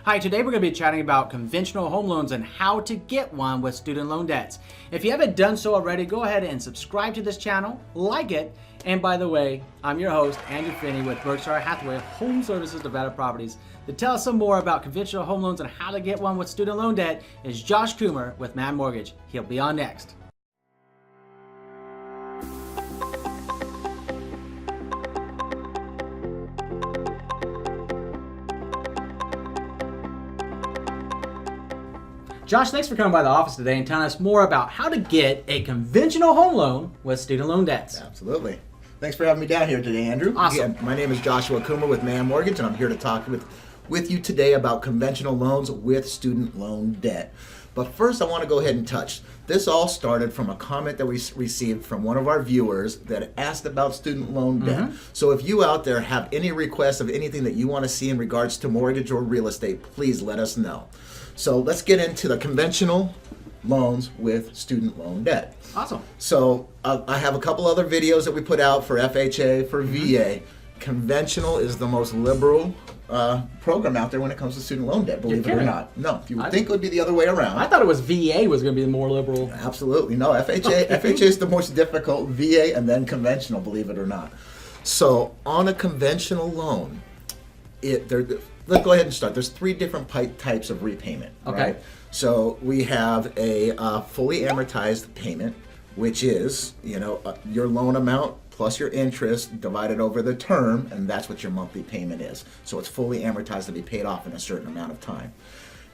Hi, today we're going to be chatting about conventional home loans and how to get one with student loan debts. If you haven't done so already, go ahead and subscribe to this channel, like it, and by the way, I'm your host, Andrew Finney with Berkshire Hathaway Home Services Nevada Properties. To tell us some more about conventional home loans and how to get one with student loan debt is Josh Coomer with Man Mortgage. He'll be on next. Josh, thanks for coming by the office today and telling us more about how to get a conventional home loan with student loan debts. Absolutely. Thanks for having me down here today, Andrew. Awesome. Again, my name is Joshua Coomer with Man Mortgage, and I'm here to talk with you today about conventional loans with student loan debt. But first, I want to go ahead and touch. This all started from a comment that we received from one of our viewers that asked about student loan debt. So if you out there have any requests of anything that you want to see in regards to mortgage or real estate, please let us know. So let's get into the conventional loans with student loan debt. Awesome. So I have a couple other videos that we put out for FHA, for VA. Conventional is the most liberal program out there when it comes to student loan debt, believe it or not. No, you would think it would be the other way around. I thought it was VA was going to be the more liberal. Absolutely. No, FHA is the most difficult, VA and then conventional, believe it or not. So on a conventional loan, let's go ahead and start. There's three different types of repayment. Okay. Right? So we have a fully amortized payment, which is your loan amount plus your interest divided over the term, and that's what your monthly payment is. So it's fully amortized to be paid off in a certain amount of time.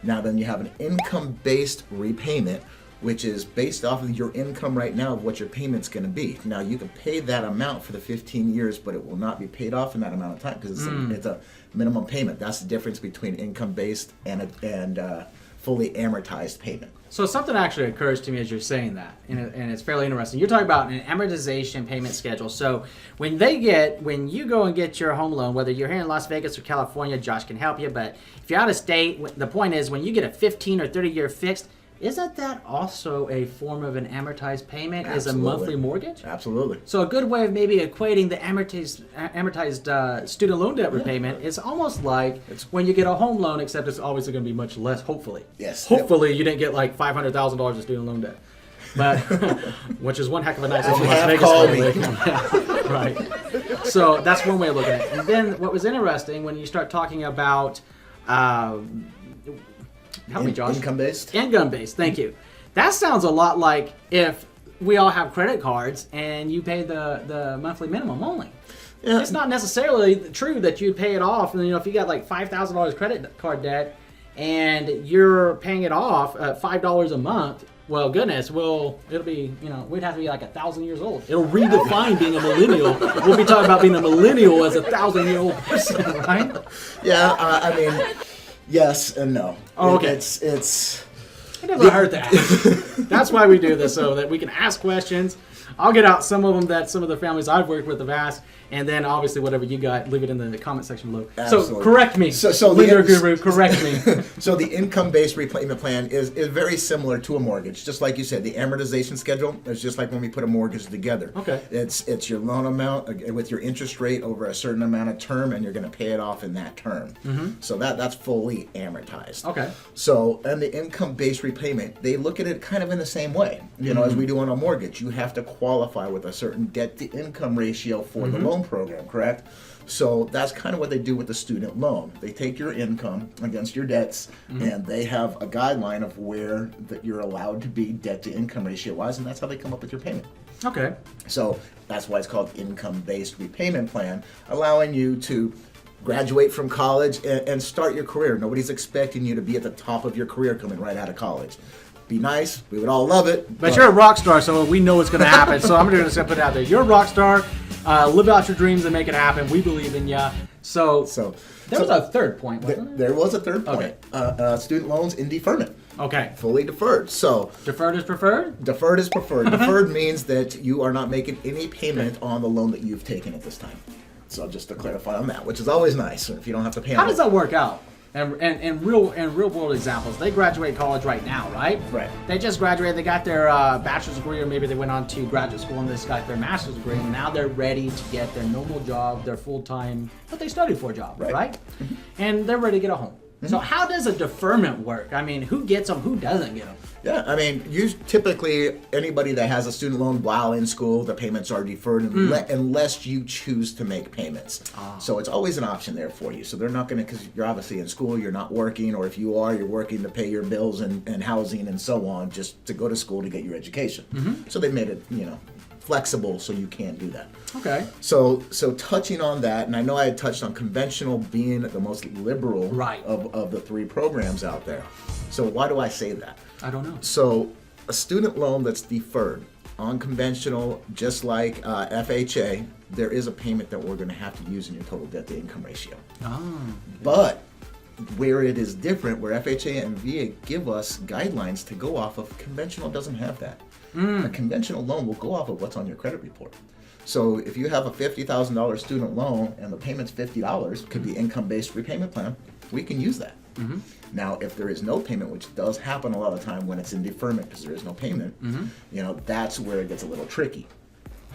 Now then you have an income-based repayment, which is based off of your income right now of what your payment's going to be. Now you can pay that amount for the 15 years, but it will not be paid off in that amount of time because it's a minimum payment. That's the difference between income-based and fully amortized payment. So something actually occurs to me as you're saying that, and it's fairly interesting. You're talking about an amortization payment schedule. So when you go and get your home loan, whether you're here in Las Vegas or California, Josh can help you, but if you're out of state, the point is when you get a 15 or 30-year fixed, isn't that also a form of an amortized payment? Absolutely. As a monthly mortgage? Absolutely. So a good way of maybe equating the amortized student loan debt repayment is almost like when you get a home loan, except it's always going to be much less, hopefully. Yes. Hopefully you didn't get like $500,000 of student loan debt. But, which is one heck of a nice issue. Have called me. Yeah, right. So that's one way of looking at it. And then what was interesting when you start talking about... Help me, Josh. Income-based? Income-based, thank you. That sounds a lot like if we all have credit cards and you pay the monthly minimum only. Yeah. It's not necessarily true that you pay it off. And, if you got like $5,000 credit card debt and you're paying it off at $5 a month, well, goodness, it'll be, we'd have to be like 1,000 years old. It'll redefine being a millennial. We'll be talking about being a millennial as a 1,000-year-old person, right? Yeah, I mean... Yes and no. Oh, okay. It never hurt that. That's why we do this, so that we can ask questions. I'll get out some of them that some of the families I've worked with have asked, and then obviously whatever you got, leave it in the comment section below. Absolutely. So correct me. So Leader Guru, correct me. So the income-based repayment plan is very similar to a mortgage. Just like you said, the amortization schedule is just like when we put a mortgage together. Okay. It's your loan amount with your interest rate over a certain amount of term, and you're going to pay it off in that term. So that's fully amortized. Okay. So and the income-based repayment, they look at it kind of in the same way. As we do on a mortgage, you have to qualify with a certain debt-to-income ratio for the loan program, correct? So that's kind of what they do with the student loan. They take your income against your debts, and they have a guideline of where that you're allowed to be debt-to-income ratio-wise, and that's how they come up with your payment. Okay. So that's why it's called income-based repayment plan, allowing you to graduate from college and start your career. Nobody's expecting you to be at the top of your career coming right out of college. Be nice. We would all love it. But you're a rock star, so we know it's going to happen. So I'm just going to put it out there. You're a rock star. Live out your dreams and make it happen. We believe in you. So there was a third point, wasn't there? There was a third point. Okay. Student loans in deferment. Okay. Fully deferred. So deferred is preferred? Deferred is preferred. Deferred means that you are not making any payment on the loan that you've taken at this time. So just to clarify on that, which is always nice if you don't have to pay on it. How does that work out? And real world examples, they graduate college right now, right? Right. They just graduated, they got their bachelor's degree, or maybe they went on to graduate school and they just got their master's degree, and now they're ready to get their normal job, their full-time, what they studied for job, right? And they're ready to get a home. So how does a deferment work? I mean, who gets them? Who doesn't get them? Yeah, I mean, typically anybody that has a student loan while in school, the payments are deferred unless you choose to make payments. So it's always an option there for you. So they're not going to, because you're obviously in school, you're not working, or if you are, you're working to pay your bills and housing and so on, just to go to school to get your education. So they made it, flexible so you can do that. Okay. So touching on that, and I know I had touched on conventional being the most liberal of the three programs out there. So why do I say that? I don't know. So a student loan that's deferred on conventional, just like FHA, there is a payment that we're going to have to use in your total debt to income ratio. But where it is different, where FHA and VA give us guidelines to go off of, conventional doesn't have that. A conventional loan will go off of what's on your credit report. So if you have a $50,000 student loan and the payment's $50, could be income-based repayment plan, we can use that. Now, if there is no payment, which does happen a lot of time when it's in deferment because there is no payment, that's where it gets a little tricky.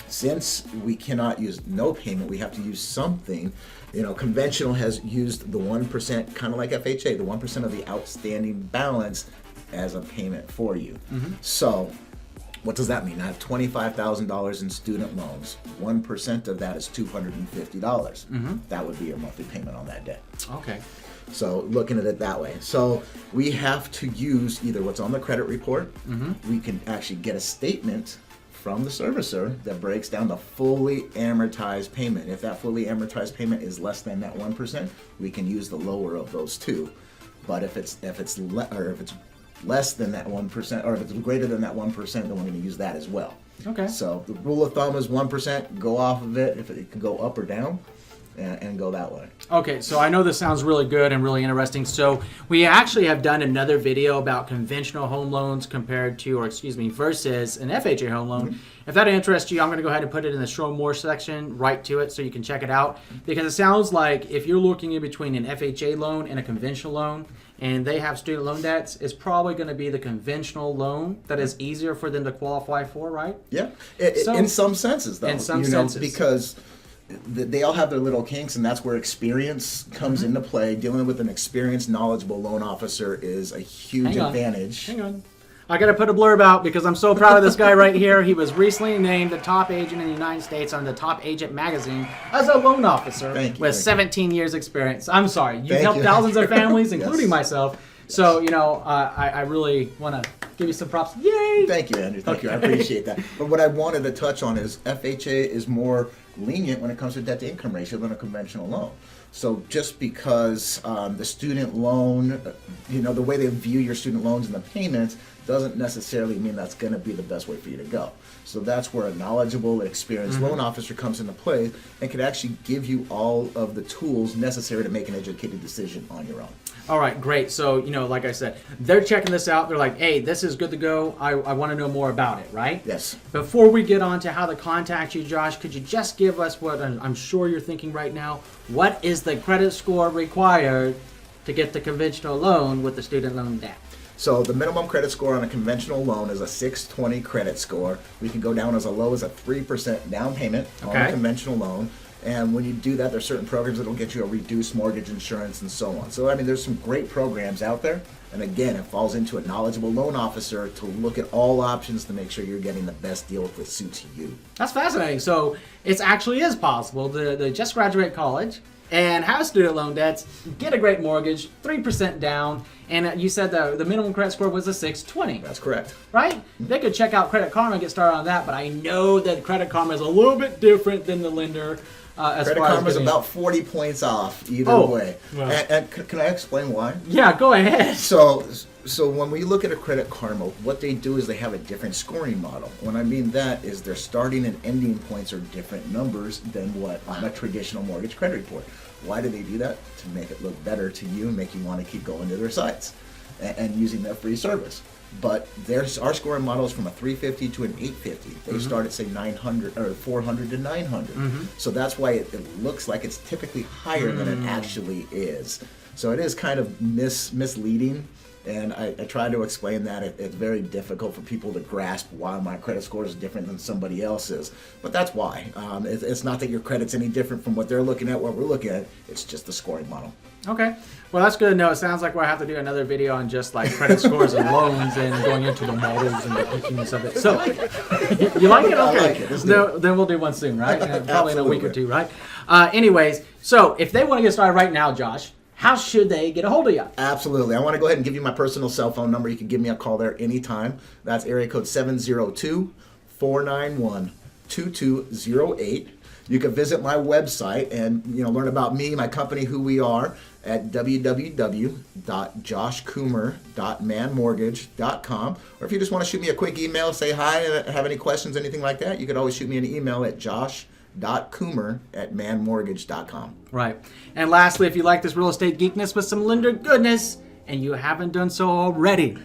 Since we cannot use no payment, we have to use something. Conventional has used the 1%, kind of like FHA, the 1% of the outstanding balance as a payment for you. So what does that mean? I have $25,000 in student loans. 1% of that is $250. That would be your monthly payment on that debt. Okay. So looking at it that way. So we have to use either what's on the credit report. We can actually get a statement from the servicer that breaks down the fully amortized payment. If that fully amortized payment is less than that 1%, we can use the lower of those two. But if it's less than that 1%, or if it's greater than that 1%, then we're going to use that as well. Okay. So the rule of thumb is 1%, go off of it. If it can go up or down, and go that way. Okay, so I know this sounds really good and really interesting. So we actually have done another video about conventional home loans versus an FHA home loan. If that interests you, I'm going to go ahead and put it in the show more section right to it so you can check it out. Because it sounds like if you're looking in between an FHA loan and a conventional loan, and they have student loan debts, it's probably going to be the conventional loan that is easier for them to qualify for, right? Yeah, in some senses, though. In some senses. Because they all have their little kinks, and that's where experience comes into play. Dealing with an experienced, knowledgeable loan officer is a huge advantage. Hang on. I got to put a blurb out because I'm so proud of this guy right here. He was recently named the top agent in the United States on the Top Agent magazine as a loan officer with 17 years experience. I'm sorry. You've helped thousands of families, including myself. So, I really want to give you some props. Yay! Thank you, Andrew. Thank you. I appreciate that. But what I wanted to touch on is FHA is more lenient when it comes to debt to income ratio than a conventional loan. So just because the student loan, the way they view your student loans and the payments doesn't necessarily mean that's going to be the best way for you to go. So that's where a knowledgeable, experienced loan officer comes into play and can actually give you all of the tools necessary to make an educated decision on your own. All right, great. So, like I said, they're checking this out. They're like, hey, this is good to go. I want to know more about it, right? Yes. Before we get on to how to contact you, Josh, could you just give us what I'm sure you're thinking right now? What is the credit score required to get the conventional loan with the student loan debt? So the minimum credit score on a conventional loan is a 620 credit score. We can go down as low as a 3% down payment on a conventional loan. And when you do that, there's certain programs that will get you a reduced mortgage insurance and so on. So, there's some great programs out there. And again, it falls into a knowledgeable loan officer to look at all options to make sure you're getting the best deal that suits you. That's fascinating. So it actually is possible to just graduate college and have student loan debts, get a great mortgage, 3% down, and you said the minimum credit score was a 620. That's correct. Right? They could check out Credit Karma and get started on that, but I know that Credit Karma is a little bit different than the lender. Credit Karma is about 40 points off either way. Well. And can I explain why? Yeah, go ahead. So when we look at a Credit Karma, what they do is they have a different scoring model. When I mean that is their starting and ending points are different numbers than what on a traditional mortgage credit report. Why do they do that? To make it look better to you and make you want to keep going to their sites and using their free service. But our scoring model is from a 350 to an 850. They start at, say, 900 or 400 to 900. So that's why it looks like it's typically higher than it actually is. So it is kind of misleading. And I try to explain that it's very difficult for people to grasp why my credit score is different than somebody else's. But that's why. It's not that your credit's any different from what they're looking at, what we're looking at. It's just the scoring model. Okay. Well, that's good to know. It sounds like we'll have to do another video on just like credit scores and loans and going into the models and the teachings of it. So, you like it? Okay. I like it. Then we'll do one soon, right? Probably in a week or two, right? Anyways, so if they want to get started right now, Josh, how should they get a hold of you? Absolutely. I want to go ahead and give you my personal cell phone number. You can give me a call there anytime. That's area code 702-491-2208. You can visit my website and learn about me, my company, who we are at www.joshcoomer.manmortgage.com. Or if you just want to shoot me a quick email, say hi, and have any questions, anything like that, you could always shoot me an email at josh.coomer@manmortgage.com. Right. And lastly, if you like this real estate geekness with some lender goodness and you haven't done so already,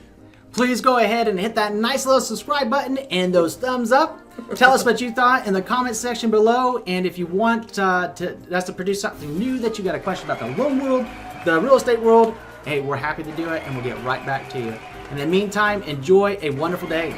please go ahead and hit that nice little subscribe button and those thumbs up. Tell us what you thought in the comment section below. And if you want us to produce something new, that you got a question about the loan world, the real estate world, hey, we're happy to do it and we'll get right back to you. In the meantime, enjoy a wonderful day.